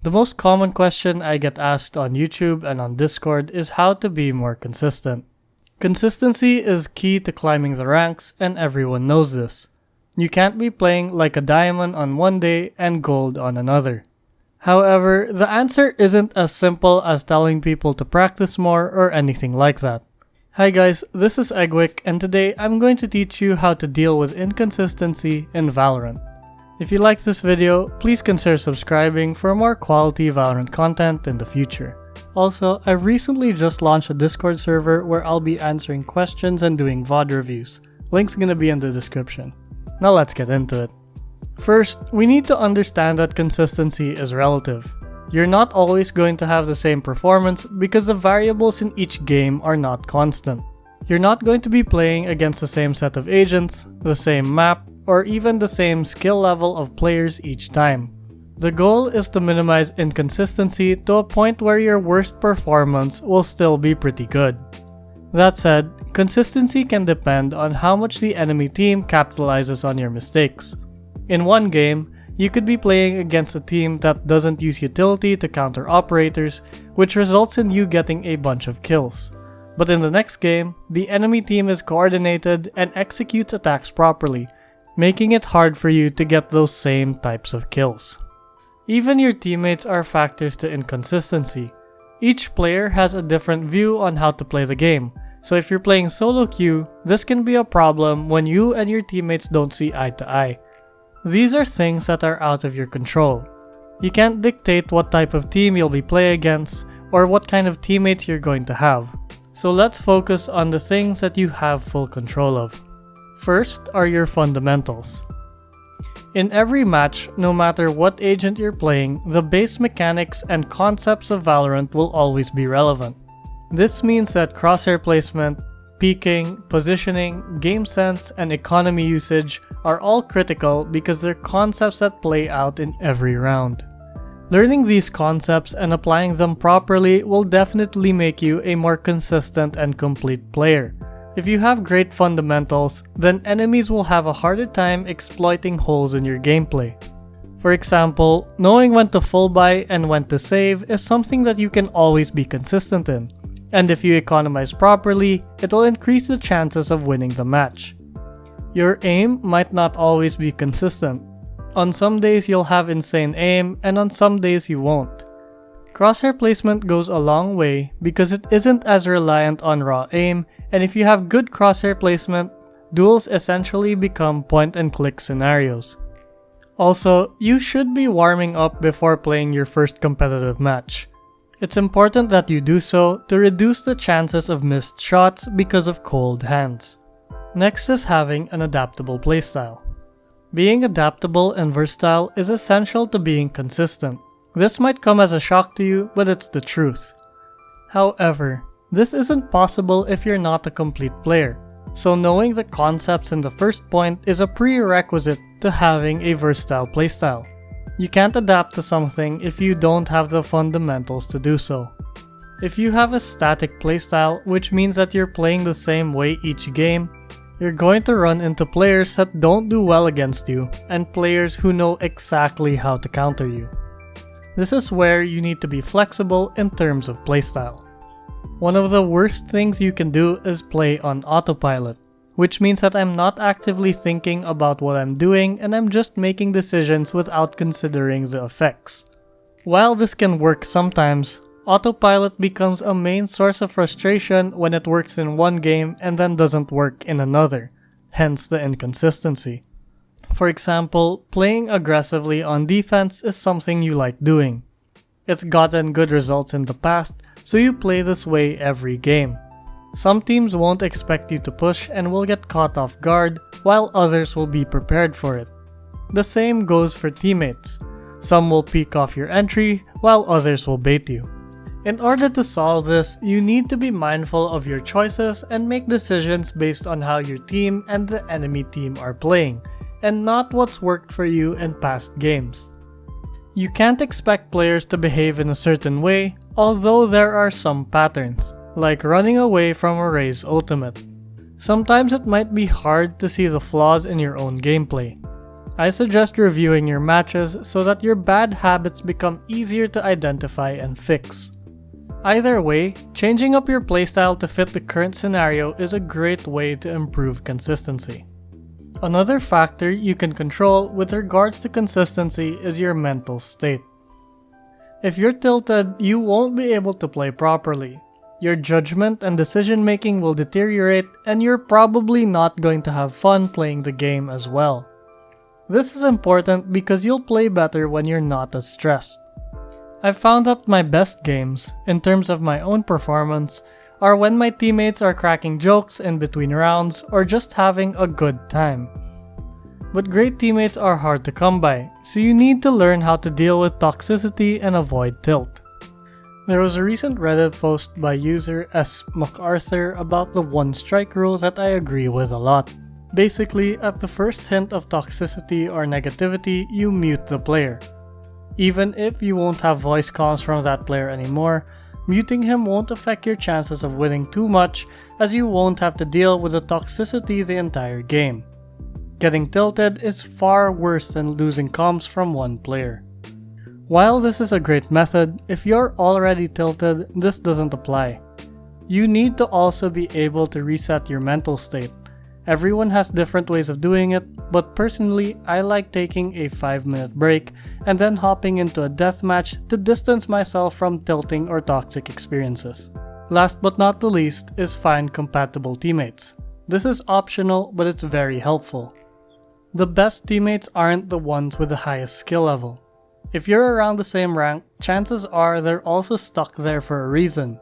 The most common question I get asked on YouTube and on Discord is how to be more consistent. Consistency is key to climbing the ranks, and everyone knows this. You can't be playing like a diamond on one day and gold on another. However, the answer isn't as simple as telling people to practice more or anything like that. Hi guys, this is Eggwick, and today I'm going to teach you how to deal with inconsistency in Valorant. If you like this video, please consider subscribing for more quality Valorant content in the future. Also, I've recently just launched a Discord server where I'll be answering questions and doing VOD reviews. Link's gonna be in the description. Now let's get into it. First, we need to understand that consistency is relative. You're not always going to have the same performance because the variables in each game are not constant. You're not going to be playing against the same set of agents, the same map, or even the same skill level of players each time. The goal is to minimize inconsistency to a point where your worst performance will still be pretty good. That said, consistency can depend on how much the enemy team capitalizes on your mistakes. In one game, you could be playing against a team that doesn't use utility to counter operators, which results in you getting a bunch of kills. But in the next game, the enemy team is coordinated and executes attacks properly, making it hard for you to get those same types of kills. Even your teammates are factors to inconsistency. Each player has a different view on how to play the game, so if you're playing solo queue, this can be a problem when you and your teammates don't see eye to eye. These are things that are out of your control. You can't dictate what type of team you'll be playing against or what kind of teammates you're going to have. So let's focus on the things that you have full control of. First are your fundamentals. In every match, no matter what agent you're playing, the base mechanics and concepts of Valorant will always be relevant. This means that crosshair placement, peeking, positioning, game sense, and economy usage are all critical because they're concepts that play out in every round. Learning these concepts and applying them properly will definitely make you a more consistent and complete player. If you have great fundamentals, then enemies will have a harder time exploiting holes in your gameplay. For example, knowing when to full buy and when to save is something that you can always be consistent in. And if you economize properly, it'll increase the chances of winning the match. Your aim might not always be consistent. On some days you'll have insane aim, and on some days you won't. Crosshair placement goes a long way because it isn't as reliant on raw aim, and if you have good crosshair placement, duels essentially become point-and-click scenarios. Also, you should be warming up before playing your first competitive match. It's important that you do so to reduce the chances of missed shots because of cold hands. Next is having an adaptable playstyle. Being adaptable and versatile is essential to being consistent. This might come as a shock to you, but it's the truth. However, this isn't possible if you're not a complete player, so knowing the concepts in the first point is a prerequisite to having a versatile playstyle. You can't adapt to something if you don't have the fundamentals to do so. If you have a static playstyle, which means that you're playing the same way each game, you're going to run into players that don't do well against you, and players who know exactly how to counter you. This is where you need to be flexible in terms of playstyle. One of the worst things you can do is play on autopilot, which means that I'm not actively thinking about what I'm doing and I'm just making decisions without considering the effects. While this can work sometimes, autopilot becomes a main source of frustration when it works in one game and then doesn't work in another, hence the inconsistency. For example, playing aggressively on defense is something you like doing. It's gotten good results in the past, so you play this way every game. Some teams won't expect you to push and will get caught off guard, while others will be prepared for it. The same goes for teammates. Some will peek off your entry, while others will bait you. In order to solve this, you need to be mindful of your choices and make decisions based on how your team and the enemy team are playing, and not what's worked for you in past games. You can't expect players to behave in a certain way, although there are some patterns, like running away from a Raze ultimate. Sometimes it might be hard to see the flaws in your own gameplay. I suggest reviewing your matches so that your bad habits become easier to identify and fix. Either way, changing up your playstyle to fit the current scenario is a great way to improve consistency. Another factor you can control with regards to consistency is your mental state. If you're tilted, you won't be able to play properly. Your judgment and decision making will deteriorate, and you're probably not going to have fun playing the game as well. This is important because you'll play better when you're not as stressed. I've found that my best games, in terms of my own performance, are when my teammates are cracking jokes in between rounds or just having a good time. But great teammates are hard to come by, so you need to learn how to deal with toxicity and avoid tilt. There was a recent Reddit post by user S. MacArthur about the one strike rule that I agree with a lot. Basically, at the first hint of toxicity or negativity, you mute the player. Even if you won't have voice comms from that player anymore, muting him won't affect your chances of winning too much, as you won't have to deal with the toxicity the entire game. Getting tilted is far worse than losing comms from one player. While this is a great method, if you're already tilted, this doesn't apply. You need to also be able to reset your mental state. Everyone has different ways of doing it, but personally, I like taking a 5-minute break and then hopping into a deathmatch to distance myself from tilting or toxic experiences. Last but not the least is find compatible teammates. This is optional, but it's very helpful. The best teammates aren't the ones with the highest skill level. If you're around the same rank, chances are they're also stuck there for a reason.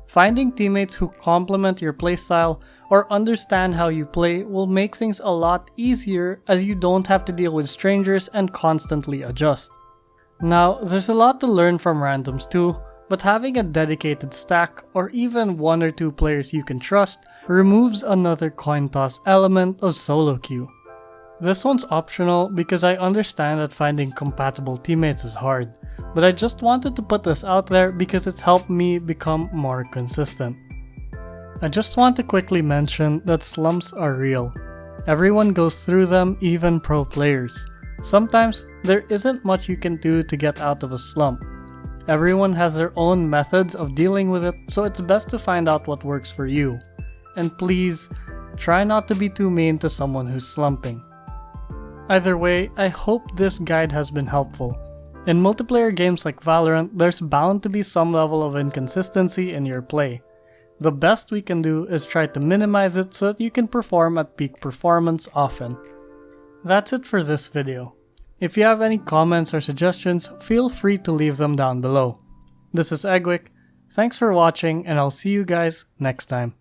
Finding teammates who complement your playstyle or understand how you play will make things a lot easier, as you don't have to deal with strangers and constantly adjust. Now, there's a lot to learn from randoms too, but having a dedicated stack or even 1 or 2 players you can trust removes another coin toss element of solo queue. This one's optional because I understand that finding compatible teammates is hard, but I just wanted to put this out there because it's helped me become more consistent. I just want to quickly mention that slumps are real. Everyone goes through them, even pro players. Sometimes there isn't much you can do to get out of a slump. Everyone has their own methods of dealing with it, so it's best to find out what works for you. And please, try not to be too mean to someone who's slumping. Either way, I hope this guide has been helpful. In multiplayer games like Valorant, there's bound to be some level of inconsistency in your play. The best we can do is try to minimize it so that you can perform at peak performance often. That's it for this video. If you have any comments or suggestions, feel free to leave them down below. This is Eggwick, thanks for watching, and I'll see you guys next time.